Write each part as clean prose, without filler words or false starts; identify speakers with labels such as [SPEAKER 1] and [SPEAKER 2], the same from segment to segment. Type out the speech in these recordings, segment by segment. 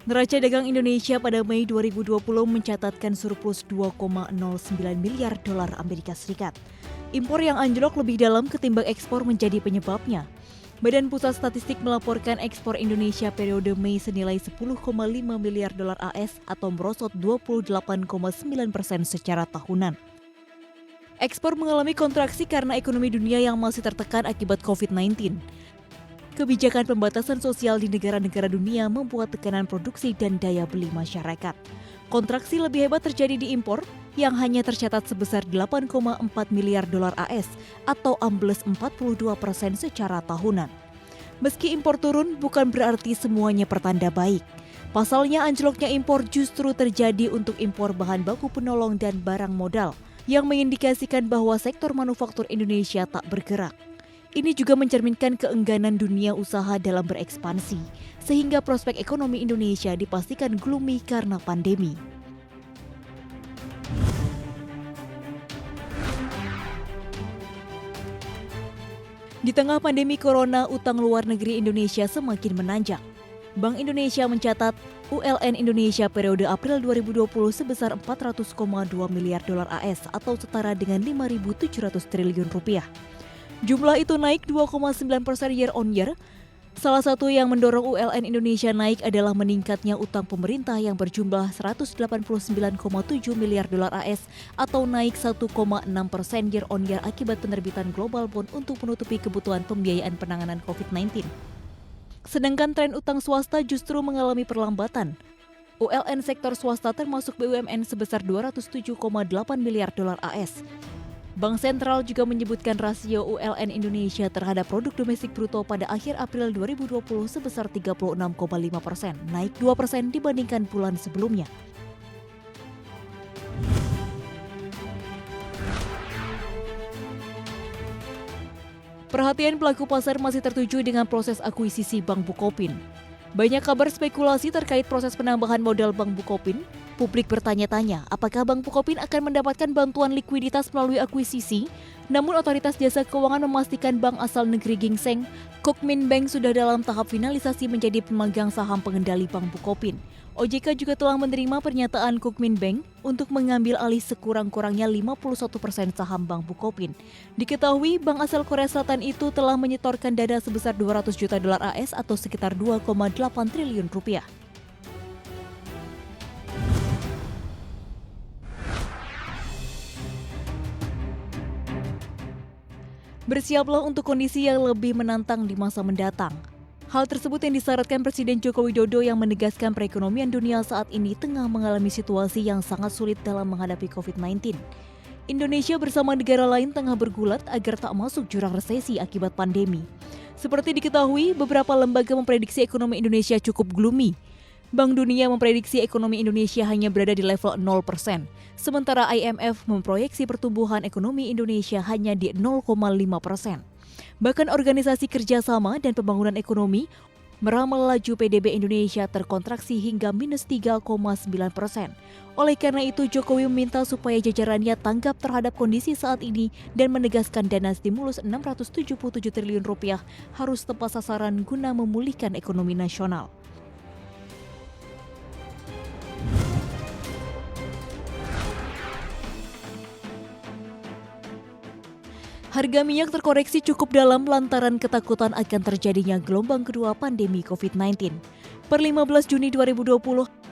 [SPEAKER 1] Neraca dagang Indonesia pada Mei 2020 mencatatkan surplus 2,09 miliar dolar Amerika Serikat. Impor yang anjlok lebih dalam ketimbang ekspor menjadi penyebabnya. Badan Pusat Statistik melaporkan ekspor Indonesia periode Mei senilai 10,5 miliar dolar AS atau merosot 28,9% secara tahunan. Ekspor mengalami kontraksi karena ekonomi dunia yang masih tertekan akibat COVID-19. Kebijakan pembatasan sosial di negara-negara dunia membuat tekanan produksi dan daya beli masyarakat. Kontraksi lebih hebat terjadi di impor yang hanya tercatat sebesar 8,4 miliar dolar AS atau ambles 42% secara tahunan. Meski impor turun bukan berarti semuanya pertanda baik. Pasalnya anjloknya impor justru terjadi untuk impor bahan baku penolong dan barang modal yang mengindikasikan bahwa sektor manufaktur Indonesia tak bergerak. Ini juga mencerminkan keengganan dunia usaha dalam berekspansi, sehingga prospek ekonomi Indonesia dipastikan gloomy karena pandemi. Di tengah pandemi corona, utang luar negeri Indonesia semakin menanjak. Bank Indonesia mencatat ULN Indonesia periode April 2020 sebesar 400,2 miliar dolar AS atau setara dengan 5.700 triliun rupiah. Jumlah itu naik 2,9% year on year. Salah satu yang mendorong ULN Indonesia naik adalah meningkatnya utang pemerintah yang berjumlah 189,7 miliar dolar AS atau naik 1,6% year on year akibat penerbitan global bond untuk menutupi kebutuhan pembiayaan penanganan COVID-19. Sedangkan tren utang swasta justru mengalami perlambatan. ULN sektor swasta termasuk BUMN sebesar 207,8 miliar dolar AS. Bank Sentral juga menyebutkan rasio ULN Indonesia terhadap produk domestik bruto pada akhir April 2020 sebesar 36,5%, naik 2% dibandingkan bulan sebelumnya. Perhatian pelaku pasar masih tertuju dengan proses akuisisi Bank Bukopin. Banyak kabar spekulasi terkait proses penambahan modal Bank Bukopin. Publik bertanya-tanya, apakah Bank Bukopin akan mendapatkan bantuan likuiditas melalui akuisisi? Namun otoritas jasa keuangan memastikan bank asal negeri gingseng, Kukmin Bank sudah dalam tahap finalisasi menjadi pemegang saham pengendali Bank Bukopin. OJK juga telah menerima pernyataan Kukmin Bank untuk mengambil alih sekurang-kurangnya 51% saham Bank Bukopin. Diketahui bank asal Korea Selatan itu telah menyetorkan dana sebesar 200 juta dolar AS atau sekitar 2,8 triliun rupiah. Bersiaplah untuk kondisi yang lebih menantang di masa mendatang. Hal tersebut yang disyaratkan Presiden Joko Widodo yang menegaskan perekonomian dunia saat ini tengah mengalami situasi yang sangat sulit dalam menghadapi COVID-19. Indonesia bersama negara lain tengah bergulat agar tak masuk jurang resesi akibat pandemi. Seperti diketahui, beberapa lembaga memprediksi ekonomi Indonesia cukup gloomy. Bank Dunia memprediksi ekonomi Indonesia hanya berada di level 0%, sementara IMF memproyeksi pertumbuhan ekonomi Indonesia hanya di 0,5%. Bahkan Organisasi Kerjasama dan Pembangunan Ekonomi meramal laju PDB Indonesia terkontraksi hingga minus 3,9%. Oleh karena itu, Jokowi meminta supaya jajarannya tanggap terhadap kondisi saat ini dan menegaskan dana stimulus 677 triliun rupiah harus tepat sasaran guna memulihkan ekonomi nasional. Harga minyak terkoreksi cukup dalam lantaran ketakutan akan terjadinya gelombang kedua pandemi COVID-19. Per 15 Juni 2020,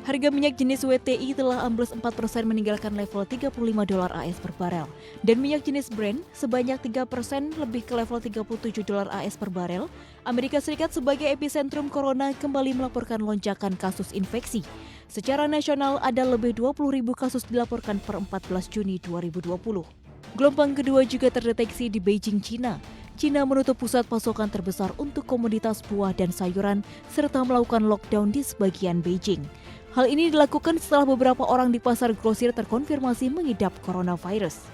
[SPEAKER 1] harga minyak jenis WTI telah ambles 4% meninggalkan level 35 dolar AS per barel. Dan minyak jenis Brent sebanyak 3% lebih ke level 37 dolar AS per barel. Amerika Serikat sebagai epicentrum corona kembali melaporkan lonjakan kasus infeksi. Secara nasional ada lebih 20.000 kasus dilaporkan per 14 Juni 2020. Gelombang kedua juga terdeteksi di Beijing, China. China menutup pusat pasokan terbesar untuk komoditas buah dan sayuran serta melakukan lockdown di sebagian Beijing. Hal ini dilakukan setelah beberapa orang di pasar grosir terkonfirmasi mengidap coronavirus.